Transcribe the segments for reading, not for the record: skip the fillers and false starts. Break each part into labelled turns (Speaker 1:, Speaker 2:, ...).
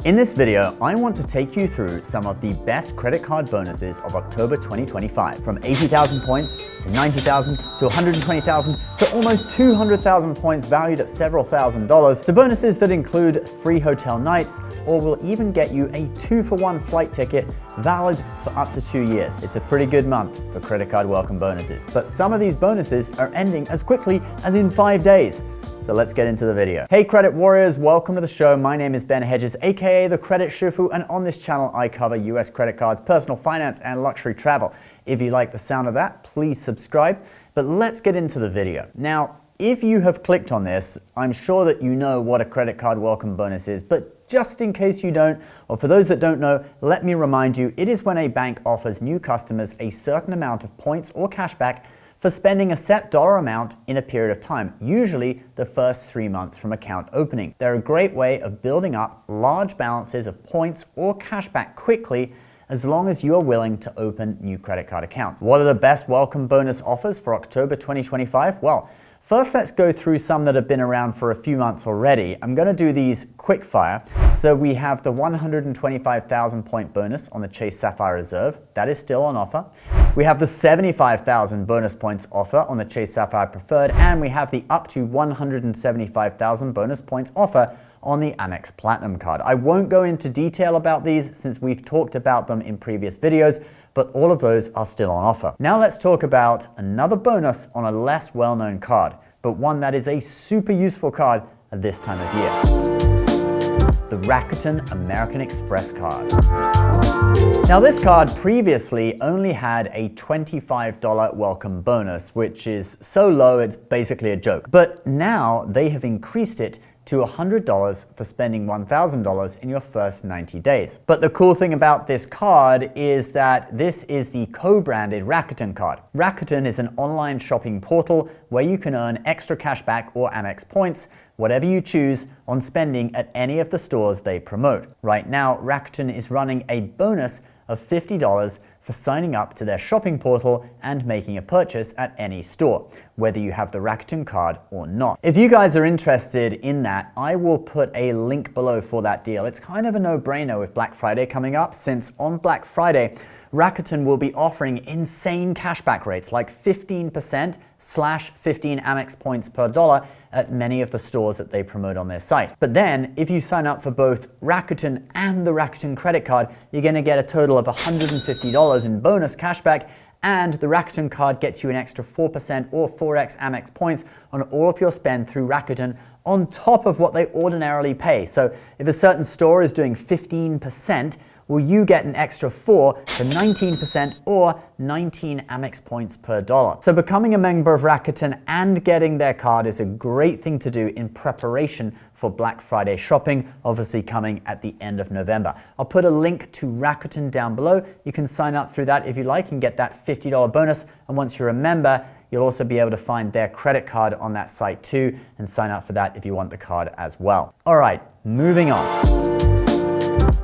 Speaker 1: In this video, I want to take you through some of the best credit card bonuses of October 2025, from 80,000 points to 90,000 to 120,000 to almost 200,000 points valued at several $1,000s, to bonuses that include free hotel nights or will even get you a 2-for-1 flight ticket valid for up to 2 years. It's a pretty good month for credit card welcome bonuses, but some of these bonuses are ending as quickly as in 5 days. So let's get into the video. Hey credit warriors, welcome to the show. My name is Ben Hedges, aka the Credit Shifu, and on this channel I cover US credit cards, personal finance, and luxury travel. If you like the sound of that, please subscribe. But let's get into the video. Now, if you have clicked on this, I'm sure that you know what a credit card welcome bonus is, but just in case you don't, or for those that don't know, let me remind you, it is when a bank offers new customers a certain amount of points or cash back for spending a set dollar amount in a period of time, usually the first 3 months from account opening. They're a great way of building up large balances of points or cash back quickly, as long as you are willing to open new credit card accounts. What are the best welcome bonus offers for October 2025? Well, first, let's go through some that have been around for a few months already. I'm going to do these quick fire. So we have the 125,000 point bonus on the Chase Sapphire Reserve. That is still on offer. We have the 75,000 bonus points offer on the Chase Sapphire Preferred, and we have the up to 175,000 bonus points offer on the Amex Platinum card. I won't go into detail about these since we've talked about them in previous videos, but all of those are still on offer. Now let's talk about another bonus on a less well-known card, but one that is a super useful card at this time of year. The Rakuten American Express card. Now this card previously only had a $25 welcome bonus, which is so low it's basically a joke. But now they have increased it to $100 for spending $1,000 in your first 90 days. But the cool thing about this card is that this is the co-branded Rakuten card. Rakuten is an online shopping portal where you can earn extra cash back or Amex points, whatever you choose, on spending at any of the stores they promote. Right now, Rakuten is running a bonus of $50 for signing up to their shopping portal and making a purchase at any store, whether you have the Rakuten card or not. If you guys are interested in that, I will put a link below for that deal. It's kind of a no-brainer with Black Friday coming up, since on Black Friday, Rakuten will be offering insane cashback rates like 15%/15 Amex points per dollar at many of the stores that they promote on their site. But then, if you sign up for both Rakuten and the Rakuten credit card, you're going to get a total of $150 in bonus cashback, and the Rakuten card gets you an extra 4% or 4x Amex points on all of your spend through Rakuten on top of what they ordinarily pay. So if a certain store is doing 15%, well, you get an extra 4 for 19% or 19 Amex points per dollar. So becoming a member of Rakuten and getting their card is a great thing to do in preparation for Black Friday shopping, obviously coming at the end of November. I'll put a link to Rakuten down below. You can sign up through that if you like and get that $50 bonus. And once you're a member, you'll also be able to find their credit card on that site too and sign up for that if you want the card as well. All right, moving on.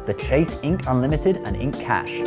Speaker 1: The Chase Ink Unlimited and Ink Cash.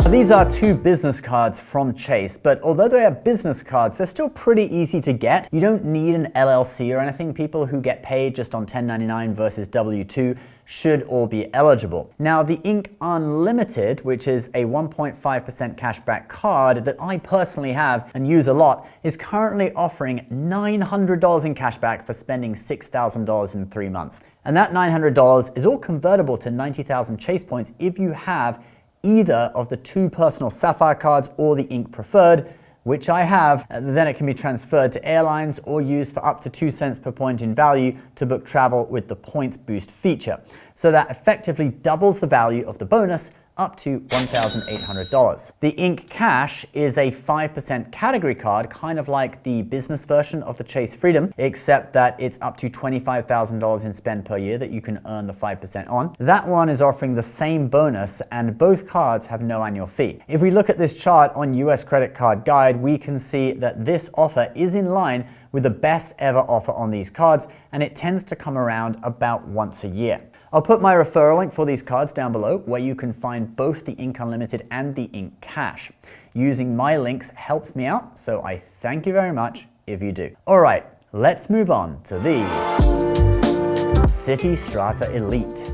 Speaker 1: These are two business cards from Chase, but although they are business cards, they're still pretty easy to get. You don't need an LLC or anything. People who get paid just on 1099 versus W-2 should all be eligible. Now, the Ink Unlimited, which is a 1.5% cashback card that I personally have and use a lot, is currently offering $900 in cashback for spending $6,000 in 3 months. And that $900 is all convertible to 90,000 Chase points if you have either of the two personal Sapphire cards or the Ink Preferred, which I have. Then it can be transferred to Airlines or used for up to 2 cents per point in value to book travel with the Points Boost feature. So that effectively doubles the value of the bonus up to $1,800. The Ink Cash is a 5% category card, kind of like the business version of the Chase Freedom, except that it's up to $25,000 in spend per year that you can earn the 5% on. That one is offering the same bonus, and both cards have no annual fee. If we look at this chart on US Credit Card Guide, we can see that this offer is in line with the best ever offer on these cards, and it tends to come around about once a year. I'll put my referral link for these cards down below, where you can find both the Ink Unlimited and the Ink Cash. Using my links helps me out, so I thank you very much if you do. All right, let's move on to the Citi Strata Elite.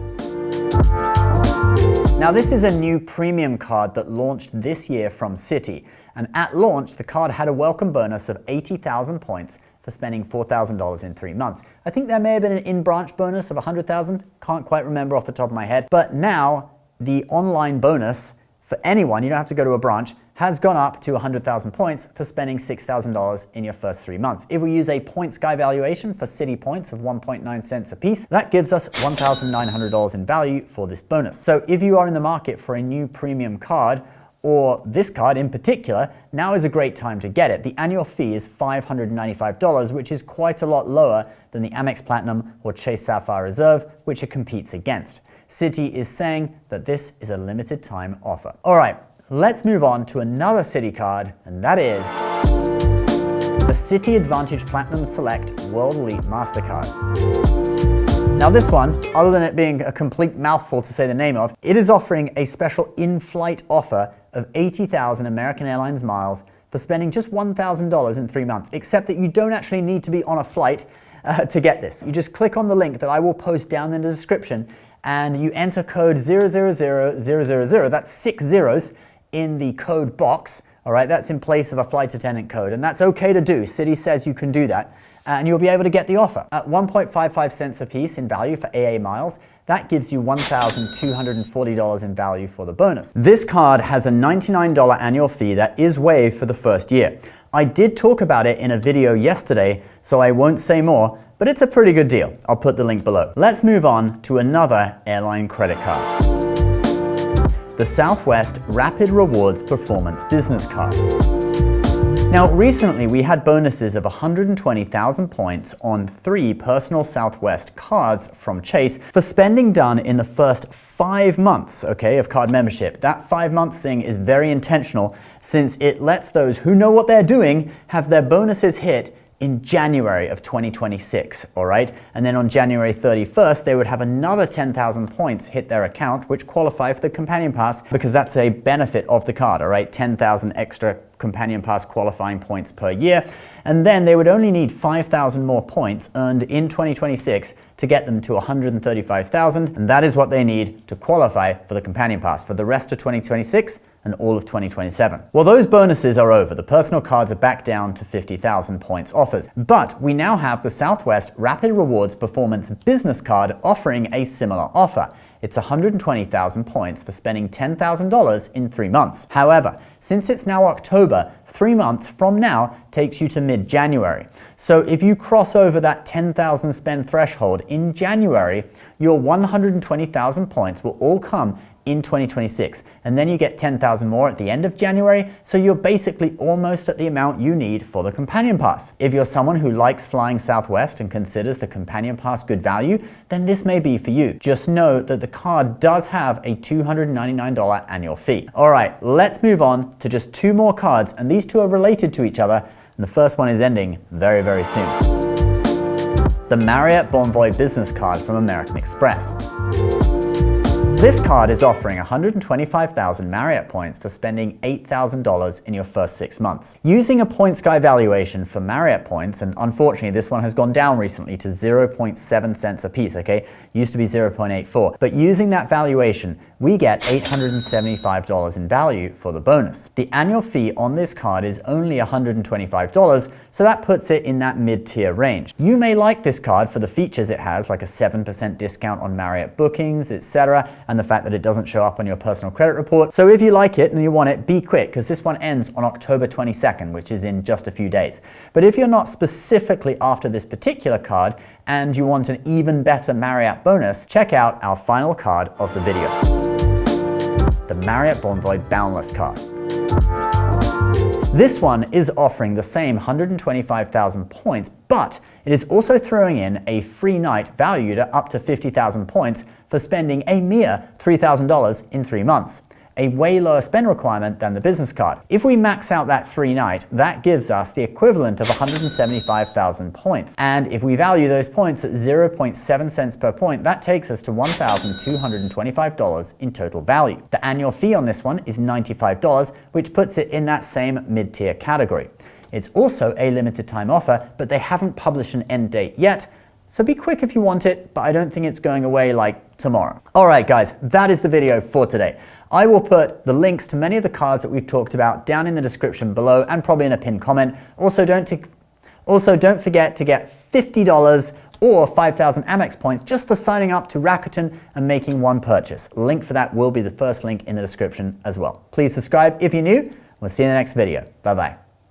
Speaker 1: Now this is a new premium card that launched this year from Citi, and at launch the card had a welcome bonus of 80,000 points for spending $4,000 in 3 months. I think there may have been an in-branch bonus of 100,000, can't quite remember off the top of my head, but now the online bonus for anyone, you don't have to go to a branch, has gone up to 100,000 points for spending $6,000 in your first 3 months. If we use a points guy valuation for Citi points of 1.9 cents a piece, that gives us $1,900 in value for this bonus. So if you are in the market for a new premium card, or this card in particular, now is a great time to get it. The annual fee is $595, which is quite a lot lower than the Amex Platinum or Chase Sapphire Reserve, which it competes against. Citi is saying that this is a limited time offer. All right, let's move on to another Citi card, and that is the Citi Advantage Platinum Select World Elite MasterCard. Now this one, other than it being a complete mouthful to say the name of, it is offering a special in-flight offer of 80,000 American Airlines miles for spending just $1,000 in 3 months, except that you don't actually need to be on a flight to get this. You just click on the link that I will post down in the description and you enter code 000000, that's 6 zeros in the code box. All right, that's in place of a flight attendant code, and that's okay to do. Citi says you can do that, and you'll be able to get the offer. At 1.55 cents a piece in value for AA miles, that gives you $1,240 in value for the bonus. This card has a $99 annual fee that is waived for the first year. I did talk about it in a video yesterday, so I won't say more, but it's a pretty good deal. I'll put the link below. Let's move on to another airline credit card. The Southwest Rapid Rewards Performance Business Card. Now, recently we had bonuses of 120,000 points on 3 personal Southwest cards from Chase for spending done in the first 5 months, okay, of card membership. That 5-month thing is very intentional since it lets those who know what they're doing have their bonuses hit in January of 2026, all right? And then on January 31st, they would have another 10,000 points hit their account, which qualify for the Companion Pass because that's a benefit of the card, all right? 10,000 extra Companion Pass qualifying points per year. And then they would only need 5,000 more points earned in 2026 to get them to 135,000. And that is what they need to qualify for the Companion Pass for the rest of 2026 and all of 2027. Well, those bonuses are over. The personal cards are back down to 50,000 points offers. But we now have the Southwest Rapid Rewards Performance Business Card offering a similar offer. It's 120,000 points for spending $10,000 in 3 months. However, since it's now October, 3 months from now takes you to mid-January. So if you cross over that 10,000 spend threshold in January, your 120,000 points will all come in 2026, and then you get 10,000 more at the end of January, so you're basically almost at the amount you need for the Companion Pass. If you're someone who likes flying Southwest and considers the Companion Pass good value, then this may be for you. Just know that the card does have a $299 annual fee. All right, let's move on to just 2 more cards, and these 2 are related to each other, and the first one is ending very, very soon. The Marriott Boundless Business Card from American Express. This card is offering 125,000 Marriott points for spending $8,000 in your first 6 months. Using a points guy valuation for Marriott points, and unfortunately this one has gone down recently to 0.7 cents a piece, okay? Used to be 0.84. But using that valuation, we get $875 in value for the bonus. The annual fee on this card is only $125, so that puts it in that mid-tier range. You may like this card for the features it has, like a 7% discount on Marriott bookings, etc., and the fact that it doesn't show up on your personal credit report. So if you like it and you want it, be quick, because this one ends on October 22nd, which is in just a few days. But if you're not specifically after this particular card and you want an even better Marriott bonus, check out our final card of the video. The Marriott Boundless card. This one is offering the same 125,000 points, but it is also throwing in a free night valued at up to 50,000 points for spending a mere $3,000 in 3 months. A way lower spend requirement than the business card. If we max out that free night, that gives us the equivalent of 175,000 points. And if we value those points at 0.7 cents per point, that takes us to $1,225 in total value. The annual fee on this one is $95, which puts it in that same mid-tier category. It's also a limited time offer, but they haven't published an end date yet. So be quick if you want it, but I don't think it's going away like tomorrow. All right, guys, that is the video for today. I will put the links to many of the cards that we've talked about down in the description below and probably in a pinned comment. Also, don't forget to get $50 or 5,000 Amex points just for signing up to Rakuten and making one purchase. Link for that will be the first link in the description as well. Please subscribe if you're new. We'll see you in the next video. Bye-bye.